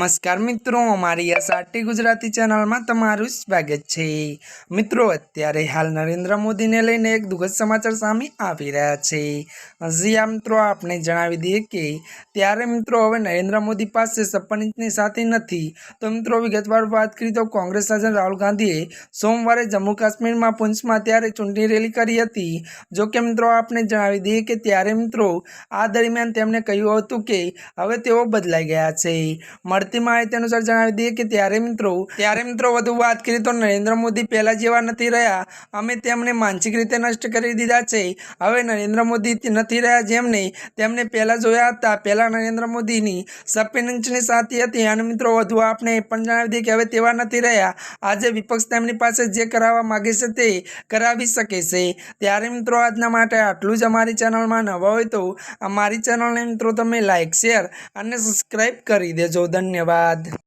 नमस्कार मित्रों, अमारी एसआरटी गुजराती चैनल में तमारुं स्वागत है। मित्रों, अत्यारे हाल नरेन्द्र मोदी ने लईने एक दुखद समाचार सामे आवी रह्या छे। जी आ मित्रों, आपने जणावी दीए के त्यारे मित्रों हवे नरेन्द्र मोदी पासे 56 इंचनी छाती नथी। तो मित्रों विगतवार बात करीए तो कांग्रेस सांसद राहुल गांधीए सोमवारे जम्मू काश्मीर में पुंछ में त्यारे चूंटणी रेली करी हती। जो कि मित्रों आपने जणावी दीए के त्यारे मित्रों आ दरमियान तेमणे कह्युं हतुं के हवे तेओ बदलाई गया छे। મળતી માહિતી અનુસાર જણાવી દઈએ કે ત્યારે મિત્રો વધુ વાત કરીએ તો નરેન્દ્ર મોદી પહેલા જેવા નથી રહ્યા। અમે તેમને માનસિક રીતે નષ્ટ કરી દીધા છે। હવે નરેન્દ્ર મોદી નથી રહ્યા જેમને તેમને પહેલા જોયા હતા। પહેલા નરેન્દ્ર મોદીની 56 ઇંચની છાતી હતી અને મિત્રો વધુ આપણે એ પણ જણાવી દઈએ કે હવે તેવા નથી રહ્યા। આજે વિપક્ષ તેમની પાસે જે કરાવવા માંગે છે તે કરાવી શકે છે। ત્યારે મિત્રો આજના માટે આટલું જ। અમારી ચેનલમાં નવા હોય તો અમારી ચેનલને મિત્રો તમે લાઈક, શેર અને સબસ્ક્રાઈબ કરી દેજો। धन्यवाद।